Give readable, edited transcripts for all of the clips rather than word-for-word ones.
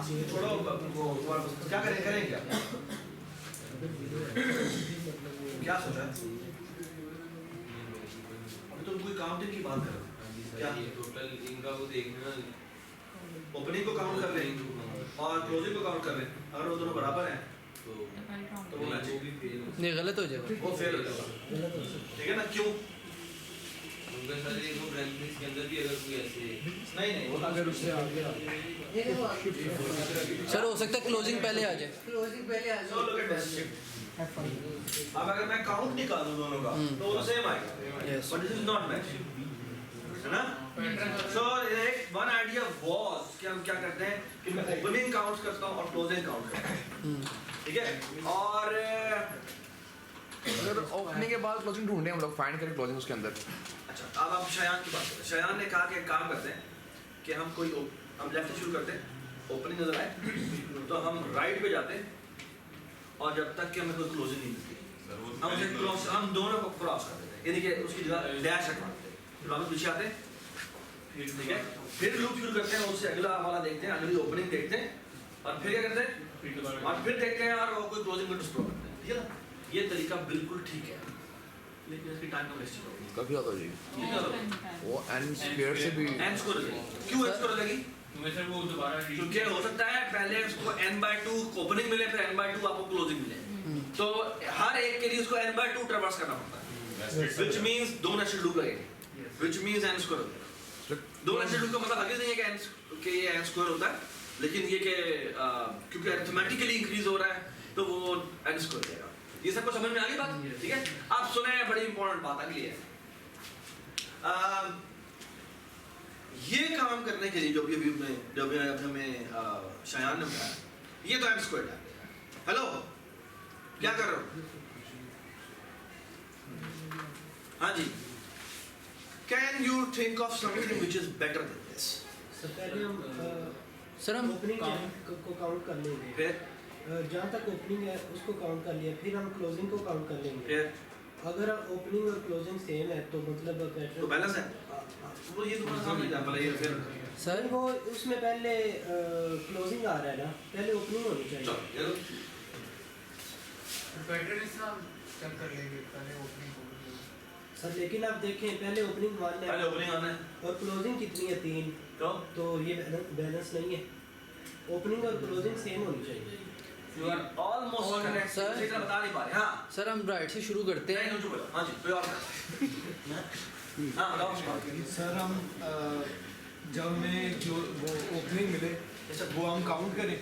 छोड़ो वो क्या करें क्या क्या सोचा अभी तुम कोई काउंटिंग की बात करो क्या टोटल इनका वो देखना ओपनिंग को काउंट कर लें और क्लोजिंग को काउंट कर लें अगर वो दोनों बराबर हैं तो वो मैच भी फेल नहीं गलत हो जाएगा वो फेल हो जाएगा ठीक है ना क्यों उनका सारे वो ब्रांचेस के अंदर भी अगर कोई ऐसे नहीं वो अगर उससे आगे सर हो सकता है क्लोजिंग पहले आ जाए क्लोजिंग पहले आ सो लुक एट दिस अब अगर मैं काउंट निकालूं दोनों का तो वो सेम आएगा Yes. But this is not match है ना सो एक वन आइडिया वाज कि हम क्या करते हैं कि मैं ओपनिंग काउंट करता हूं और क्लोजिंग काउंट करता हूं ठीक है और अगर ओपनिंग के बाद क्लोजिंग ढूंढे हम लोग फाइंड करें क्लोजिंग उसके अंदर अच्छा अब आप शयान की बात करें शयान ने कहा कि एक काम करते हैं कि हम लेफ्ट से शुरू करते हैं ओपनिंग नजर आए तो हम राइट पे जाते हैं और जब तक कि हमें कोई क्लोजिंग नहीं मिलती हम दोनों को क्रॉस कर देते हैं यानी कि उसकी जगह डैश हटवा देते हैं फिर वापस पीछे आते हैं ठीक है फिर लूप शुरू करते हैं उससे अगला वाला देखते हैं अगली ओपनिंग देखते हैं और फिर क्या करते हैं और फिर देखते हैं और कोई क्लोजिंग को डिस्ट्रॉय करते हैं ठीक है ना ये तरीका बिल्कुल ठीक है लेकिन इसकी टाइम का वेस्ट होगी कभी आता जी ठीक है वो एन स्क्वायर से भी एन स्कोर लगेगी क्यों एन स्कोर लगेगी तुम्हें सर वो दोबारा क्योंकि हो सकता है पहले उसको n/2 ओपनिंग मिले फिर n/2 आपको क्लोजिंग मिले तो हर एक के लिए उसको n/2 ट्रैवर्स करना पड़ता है व्हिच मींस दो नेचुरल लूप लगेंगे व्हिच मींस n स्क्वायर होगा दो नेचुरल लूप का मतलब हकीकत नहीं है कि ये n स्क्वायर होता है लेकिन ये कि क्योंकि अरिथमेटिकली इंक्रीज हो रहा है तो वो n स्क्वायर हो जाएगा ये सबको समझ में आ गई बात ठीक है आप सुने बड़ी इंपॉर्टेंट बात अगली है ये काम करने के लिए जो भी हमें शयान ने बताया ये तो n स्क्वायर है हेलो क्या कर रहे हो हाँ जी can you think of something which is better than this पहले हम सर हम ओपनिंग को काउंट कर लेंगे फिर जहाँ तक ओपनिंग है उसको काउंट कर लिया फिर हम क्लोजिंग को काउंट कर लेंगे फिर अगर ओपनिंग और क्लोजिंग सेम है तो मतलब तो बैलेंस है वो ये तुम्हारा सामने एग्जांपल है ये फिर सर वो उसमें पहले क्लोजिंग आ रहा है ना पहले ओपनिंग होनी चाहिए चलो ये लो पैटर्न इस हम चेक कर लेंगे पहले ओपनिंग को सर लेकिन आप देखें पहले ओपनिंग 1 है पहले ओपनिंग आना है और क्लोजिंग कितनी है 3 तो ये बैलेंस नहीं है ओपनिंग और क्लोजिंग सेम होनी चाहिए you are almost correct Sir. सही तरह बता नहीं पा रहे हाँ सर हम राइट से शुरू करते नहीं हैं नहीं बोलो हाँ जी कोई और हाँ बताओ सर हम जब हमें जो वो ओपनिंग मिले वो हम काउंट करें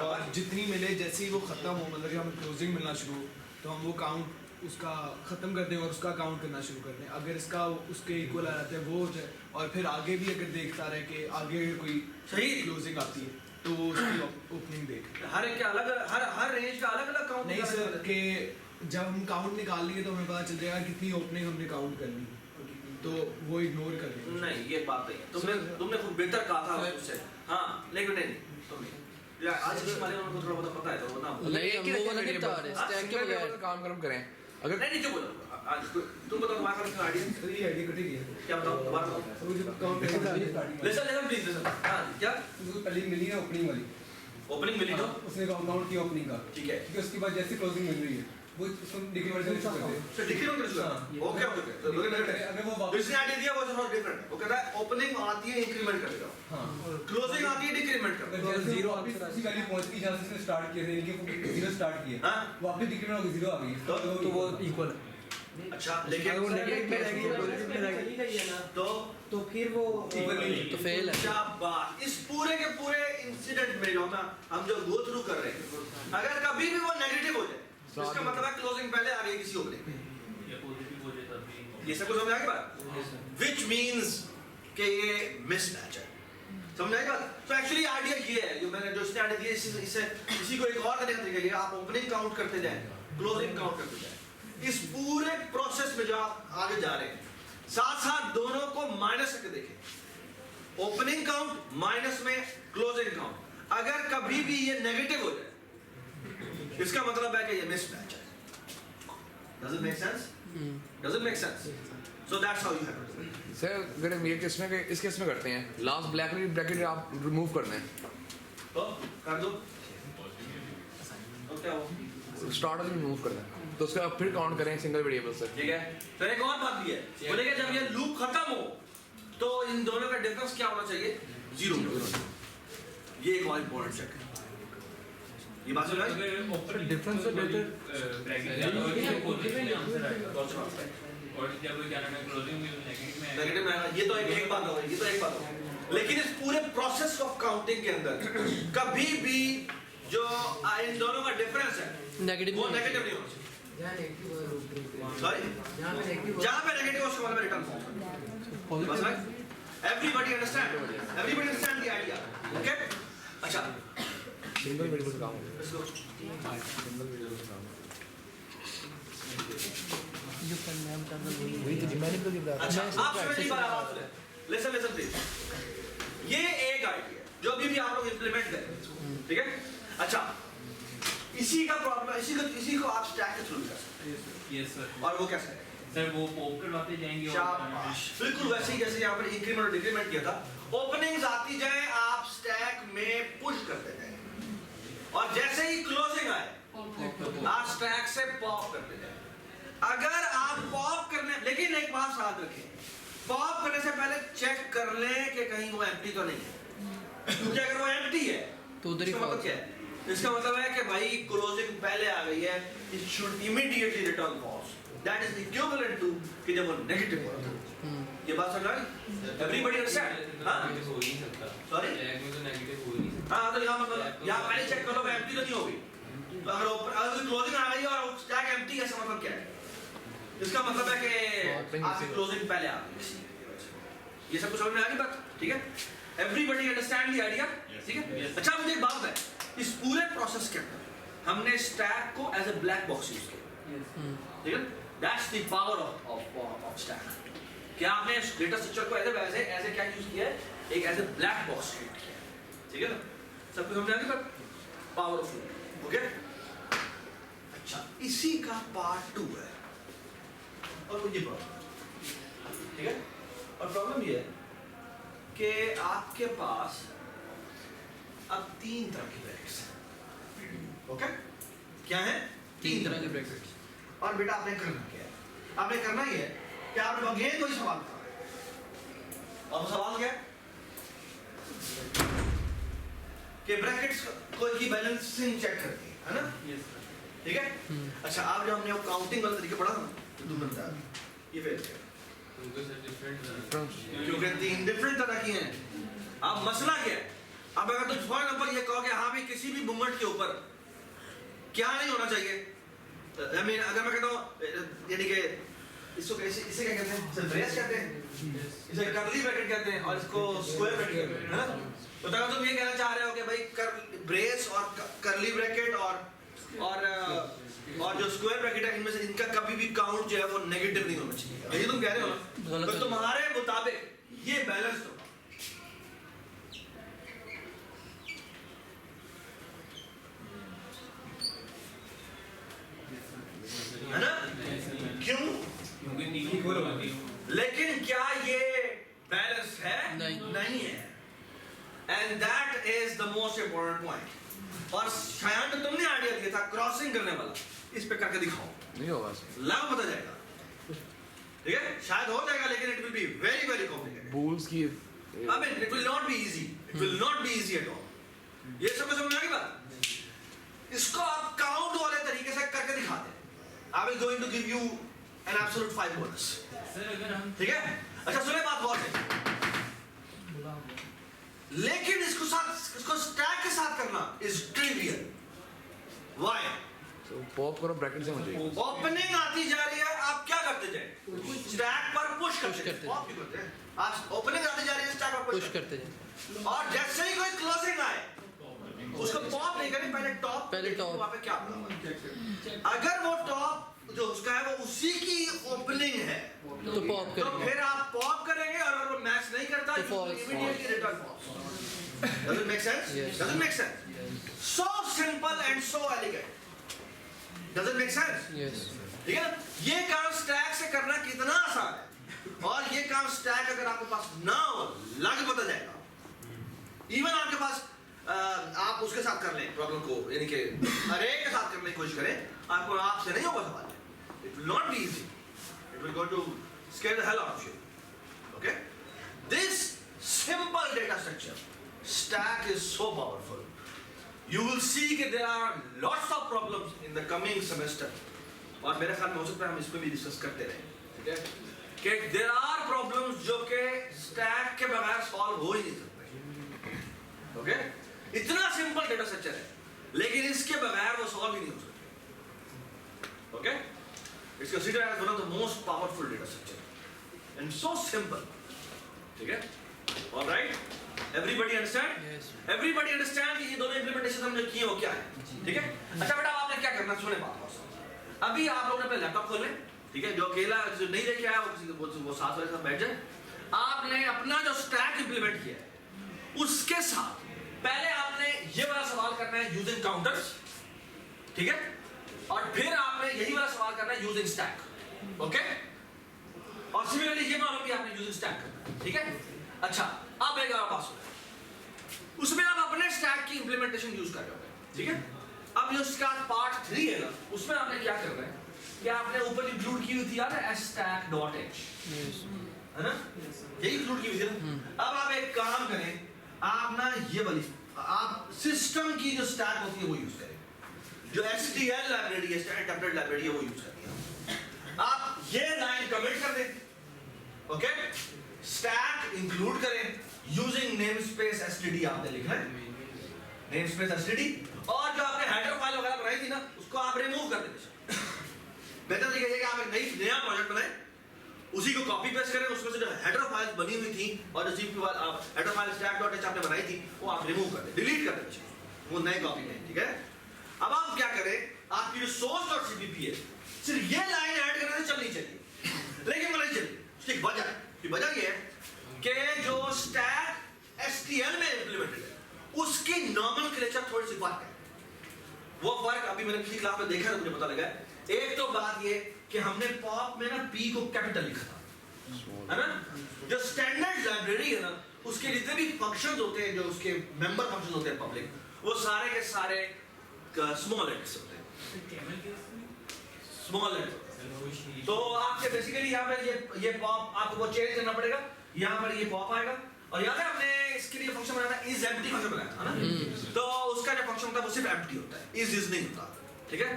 और जितनी मिले जैसे ही वो ख़त्म हो मतलब कि हमें क्लोजिंग मिलना शुरू हो तो हम वो काउंट उसका ख़त्म कर दें और उसका काउंट करना शुरू कर दें अगर इसका उसके इक्वल आ जाता है वो हो जाए और फिर आगे भी अगर देखता रहे कि आगे कोई सही क्लोजिंग आती है तो वो उसकी ओपनिंग देख हर एक का अलग हर रेंज का अलग अलग काउंट नहीं सर कि जब हम काउंट निकाल लिए तो हमें पता चल जाएगा कितनी ओपनिंग हमने काउंट कर ली तो वो इग्नोर कर देंगे नहीं ये बात नहीं है तुमने खूब बेहतर कहा था उससे हाँ लेकिन नहीं तुम या आज के वाले उनको थोड़ा बहुत पता है तो वो ना नहीं हम वो वाला नहीं बता रहे स्टैक के बगैर काम करम करें अगर नहीं क्यों बोलो आज तुम बताओ तुम्हारा क्या आइडिया ये आईडी कटी गई है क्या बताओ दोबारा बताओ लिसन प्लीज लिसन हाँ क्या पहले मिली है ओपनिंग वाली ओपनिंग मिली तो उसने काउंट किया ओपनिंग का ठीक है ठीक है उसके बाद जैसे क्लोजिंग मिल रही है वो उसको डिक्रीमेंट करना शुरू करते हैं तो डिक्रीमेंट कर चुका ओके ओके तो लोग अगर वो वापस इसने आइडिया दिया वो थोड़ा डिफरेंट वो कहता है ओपनिंग आती है इंक्रीमेंट कर देगा हाँ क्लोजिंग आती है डिक्रीमेंट कर देगा अगर जीरो वापस उसी वैल्यू पहुंच गई जहाँ से उसने स्टार्ट किया था यानी कि जीरो स्टार्ट किया हाँ वापस डिक्रीमेंट हो गई जीरो आ गई तो वो इक्वल है अच्छा लेकिन वो नेगेटिव में रहेगी चली गई है ना तो फिर वो तो फेल है शाबाश इस पूरे के पूरे इंसिडेंट में जो हम जो गो थ्रू कर रहे हैं अगर कभी भी वो नेगेटिव हो जाए इसका मतलब है क्लोजिंग पहले आ गई किसी ओपनिंग में या पॉजिटिव हो जाए तब भी ये सब कुछ समझ आ गई बात व्हिच मींस कि ये मिसमैच है समझ आई बात तो एक्चुअली आइडिया ये है जो मैंने जो इसने आइडिया दिया इससे इसी को एक और करने का तरीका ये आप ओपनिंग काउंट करते जाएं क्लोजिंग काउंट करते जाएं इस पूरे प्रोसेस में जो आप आगे जा रहे हैं साथ साथ दोनों को माइनस करके देखें ओपनिंग काउंट माइनस में क्लोजिंग काउंट अगर कभी भी ये नेगेटिव हो जाए इसका मतलब है कि ये मिसमैच है does it make sense does it make sense so that's how you have to do it sir अगर हम ये केस में इस केस में करते हैं लास्ट ब्लैक ब्रैकेट आप रिमूव करना है तो कर दो तो क्या हो स्टार्टर में मूव करना है तो उसका फिर काउंट करें सिंगल वेरिएबल से ठीक है तो एक और बात भी है बोलेगा जब ये लूप खत्म हो तो इन दोनों का डिफरेंस क्या होना चाहिए 0 ये एक और इंपॉर्टेंट चेक है ये बात समझ में आई डिफरेंस से बेहतर और जब क्या नाम है क्लोजिंग में नेगेटिव में नेगेटिव में ये तो एक बात हो ये तो एक बात हो लेकिन इस पूरे प्रोसेस ऑफ काउंटिंग के अंदर कभी भी जो इन दोनों का डिफरेंस है नेगेटिव वो नेगेटिव नहीं होना चाहिए सॉरी जहाँ पे नेगेटिव उसका मतलब रिटर्न फॉर्म बस right everybody understand the idea okay अच्छा सिंगल वेरिएबल का count let's go single variable का काउंट वही तो मैंने तो बता अच्छा आप सुनिए बात सुनिए लिसन प्लीज ये एक आइडिया जो अभी भी आप लोग इंप्लीमेंट करें ठीक है अच्छा इसी का प्रॉब्लम इसी को आप स्टैक के थ्रू कर सकते हैं यस सर और वो कैसे सर वो पॉप करवाते जाएंगे शाबाश बिल्कुल वैसे ही जैसे यहाँ पर इंक्रीमेंट और डिक्रीमेंट किया था ओपनिंग्स आती जाए आप स्टैक में पुश करते जाए और जैसे ही क्लोजिंग आए आप स्टैक से पॉप करते जाए अगर आप पॉप करने लेकिन एक बात याद रखें पॉप करने से पहले चेक कर लें कि कहीं वो एम्प्टी तो नहीं है क्योंकि अगर वो एम्प्टी है तो उधर ही इसका मतलब क्या है इसका मतलब है कि भाई क्लोजिंग पहले आ गई है it should immediately return false that is equivalent to कि जब वो नेगेटिव हो रहा है ये बात समझ आई एवरीबॉडी अंडरस्टैंड हां हो ही नहीं सकता सॉरी स्टैक में तो नेगेटिव हो ही नहीं सकता हां तो यहाँ मतलब यहाँ पहले चेक कर लो एम्प्टी तो नहीं होगी तो अगर क्लोजिंग आ गई और स्टैक एम्प्टी है इसका मतलब क्या है इसका मतलब है कि आपकी क्लोजिंग पहले आ गई ये सब कुछ समझ में आ गई बात ठीक है एवरीबॉडी अंडरस्टैंड द आइडिया ठीक है अच्छा मुझे एक बात है इस पूरे प्रोसेस के अंदर हमने स्टैक को as a black box use किया ठीक है that's the power of stack क्या आपने डेटा स्ट्रक्चर को एज क्या यूज किया है एक as a black box treat किया है ठीक है ना सब कुछ समझ आ गया पावर ऑफ ओके अच्छा इसी का पार्ट 2 है और मुझे प्रॉब्लम ठीक है और प्रॉब्लम ये है कि आपके पास अब 3 तरह के ब्रैकेट्स हैं ओके क्या है 3 तरह के ब्रैकेट्स और बेटा आपने करना क्या है आपने करना ये है कि आपने अगेन कोई सवाल करा और वो सवाल क्या है कि ब्रैकेट्स की बैलेंसिंग चेक करनी है ना यस सर ठीक है अच्छा आप जब हमने वो काउंटिंग वाला तरीका पढ़ा था तो तुमने बताया ये फेल किया उनको सर डिफरेंट क्योंकि 3 डिफरेंट तरह की हैं अब मसला क्या है अब अगर तुम फॉर एग्जांपल ये कहो कि हाँ भी किसी भी मूवमेंट के ऊपर क्या नहीं होना चाहिए आई मीन अगर मैं कहता हूँ यानी कि इसको इसे क्या कहते हैं इसे ब्रेस कहते हैं इसे कर्ली ब्रैकेट कहते हैं और इसको स्क्वायर ब्रैकेट कहते हैं है ना तो अगर तुम ये कहना चाह रहे हो कि भाई ब्रेस और कर्ली ब्रैकेट और जो स्क्वायर ब्रैकेट है इनमें से इनका कभी भी काउंट जो है वो नेगेटिव नहीं होना चाहिए ये तुम कह रहे हो ना तो तुम्हारे मुताबिक ये बैलेंस होगा है ना क्यों क्योंकि नीचे को होती है लेकिन क्या ये बैलेंस है नहीं है and that is the most important point और शायद तुमने आइडिया दिया था क्रॉसिंग करने वाला इस पे करके दिखाओ नहीं होगा लाभ पता जाएगा ठीक है शायद हो जाएगा लेकिन it will be very very complicated bulls की I mean it will not be easy it will not be easy at all ये सब समझ में आ गई बात इसको आप काउंट वाले तरीके से करके दिखा दें I will going to give you an absolute 5 bonus sir अगर हम ठीक है अच्छा सुने बात गौर से लेकिन इसको स्टैक के साथ करना इज ट्रिवियल व्हाई तो पॉप करो ब्रैकेट से मुझे ओपनिंग आती जा रही है आप क्या करते जाए स्टैक पर पुश करते करते हैं क्यों करते हैं आज ओपनिंग आती जा रही है स्टैक पर पुश पुश करते जाए और जैसे ही कोई क्लोजिंग आए उसको पॉप नहीं करें पहले टॉप वहां पे क्या होगा अगर वो टॉप जो उसका है वो उसी की ओपनिंग है तो पॉप तो करेंगे फिर आप पॉप करेंगे और अगर वो मैच नहीं करता तो false. Immediately return false does it make sense Yes. does it make sense so simple and so elegant does it make sense yes ठीक है ना ये काम स्टैक से करना कितना आसान है और ये काम स्टैक अगर आपके पास ना हो लग पता जाएगा इवन आपके पास आप उसके साथ कर लें प्रॉब्लम को, यानी कि अरे के साथ करने की कोशिश करें, आपको आपसे नहीं होगा सवाल. It will not be easy. It will go to scare the hell out of you. Okay? This simple data structure stack is so powerful. You will see that there are lots of problems in the coming semester. और मेरे ख्याल में हो सकता है हम इस पे भी डिस्कस करते रहें, ठीक है? कि there are problems जो कि stack के बगैर solve हो ही नहीं सकते. Okay? इतना simple data structure है, लेकिन इसके बगैर वो solve ही नहीं हो सकते. Okay? It's considered as one of the most powerful data structure and so simple. ठीक है? All right? Everybody understand? Yes. Everybody understand कि ये दोनों implementation हमने किए हो क्या है? ठीक है? अच्छा बेटा आपने क्या करना सुने बात. अभी आप लोगों ने अपना लैपटॉप खोल लें, ठीक है? जो अकेला जो नहीं लेके आया वो साथ वाले साथ बैठ जाए. आपने अपना जो स्टैक इंप्लीमेंट किया है उसके साथ पहले आपने ये वाला सवाल करना है यूजिंग काउंटर्स, ठीक है? और फिर आपने यही वाला सवाल करना है यूजिंग स्टैक. ओके? और सिमिलरली ये मालूम कि आपने यूजिंग स्टैक करना है, ठीक है? अच्छा, अब एक और बात सुनो, उसमें आप अपने स्टैक की इंप्लीमेंटेशन यूज कर रहे हो, ठीक है? अब जो इसका पार्ट 3 है ना, उसमें आपने क्या करना है कि आपने ऊपर इंक्लूड की हुई थी यार stack.h, है ना? यही इंक्लूड की हुई थी ना. अब आप एक काम करें, आप ना ये वाली आप सिस्टम की जो स्टैक होती है वो यूज करें, जो STL लाइब्रेरी है, स्टैटिक टेम्पलेट लाइब्रेरी है, वो यूज करें. आप ये लाइन कमेंट कर दें, ओके? स्टैक इंक्लूड करें यूजिंग नेमस्पेस std. आपने लिखा है नेमस्पेस std, और जो आपने हेडर फाइल वगैरह बनाई थी ना उसको आप रिमूव कर दें. बेहतर तरीका ये कि आप एक नया प्रोजेक्ट बनाएं, उसी को कॉपी पेस्ट करें, उसमें से जो हेडर फाइल्स बनी हुई थी और जो जीप आप हेडर फाइल stack.h आपने बनाई थी वो आप रिमूव कर दें, डिलीट कर दें, वो नई कॉपी में, ठीक है? अब आप क्या करें, आपकी जो source.cpp है सिर्फ ये लाइन ऐड करने से चलनी चाहिए, लेकिन वो नहीं चली. उसकी वजह ये है कि जो स्टैक STL में इंप्लीमेंटेड है उसकी नॉमेनक्लेचर थोड़ी सी फर्क है. वो फर्क अभी मैंने पिछली क्लास में देखा है, मुझे पता लगा है. एक तो बात ये कि हमने पॉप में ना p को कैपिटल लिखा था, है ना? जो स्टैंडर्ड लाइब्रेरी है ना उसके जितने भी फंक्शंस होते हैं, जो उसके मेंबर फंक्शंस होते हैं पब्लिक, वो सारे के सारे स्मॉल लेटर्स होते हैं, स्मॉल लेटर. तो आपके बेसिकली यहाँ पे ये पॉप आपको वो चेंज करना पड़ेगा, यहाँ पर ये पॉप आएगा. और याद है हमने इसके लिए फंक्शन बनाया था, is empty फंक्शन बनाया था ना? तो उसका जो फंक्शन होता है वो सिर्फ empty होता है, is नहीं होता, ठीक है?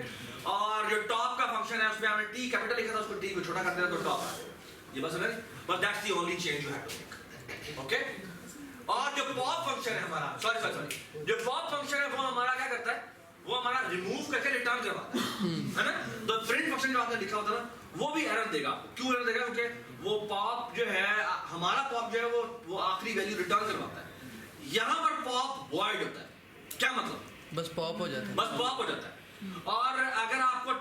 और जो टॉप का फंक्शन है उसमें हमने t कैपिटल लिखा था, उसको t को छोटा कर दिया तो टॉप आ गया. ये बस है, but that's the only change you have to make. Okay? और जो पॉप फंक्शन है हमारा, सॉरी जो पॉप फंक्शन है वो हमारा क्या करता है, वो हमारा रिमूव करके रिटर्न करवाता है ना? तो प्रिंट फंक्शन जो आपने लिखा होता है ना वो भी एरर देगा. क्यों एरर देगा? क्योंकि वो पॉप जो है, हमारा पॉप जो है वो आखिरी वैल्यू रिटर्न करवाता है. यहाँ पर पॉप वॉइड होता है. क्या मतलब? बस पॉप हो जाता है. बस पॉप हो जाता है. और अगर आपको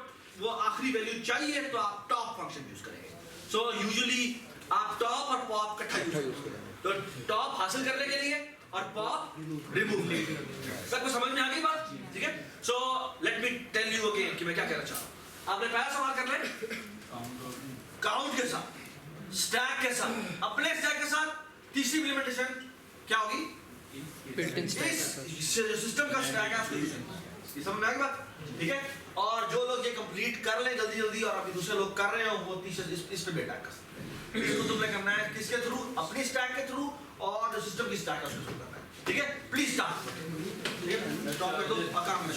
वो आखिरी वैल्यू चाहिए तो आप टॉप फंक्शन यूज करेंगे. सो यूजुअली आप टॉप और पॉप इकट्ठा यूज करेंगे. तो टॉप हासिल करने के लिए और पॉप रिमूव करने के लिए. सबको समझ में आ गई बात? ठीक है? So let me tell you again कि मैं क्या कहना चाह रहा हूँ. आपने पहला सवाल करना है काउंट के साथ, स्टैक के साथ, अपने स्टैक के साथ. तीसरी इंप्लीमेंटेशन क्या होगी? Built-in stack. जो सिस्टम का स्टैक है उसको यूज करना. ये समझ में आ गई बात? ठीक है? और जो लोग ये कंप्लीट कर लें जल्दी जल्दी और अभी दूसरे लोग कर रहे हो वो तीसरे इस पे भी अटैक कर सकते हैं. इसको तुमने करना है किसके थ्रू? अपनी स्टैक के थ्रू, और जो सिस्टम की स्टैक है उसके थ्रू करना है. ठीक है? Please start. ठीक है? स्टॉप कर दो. काम में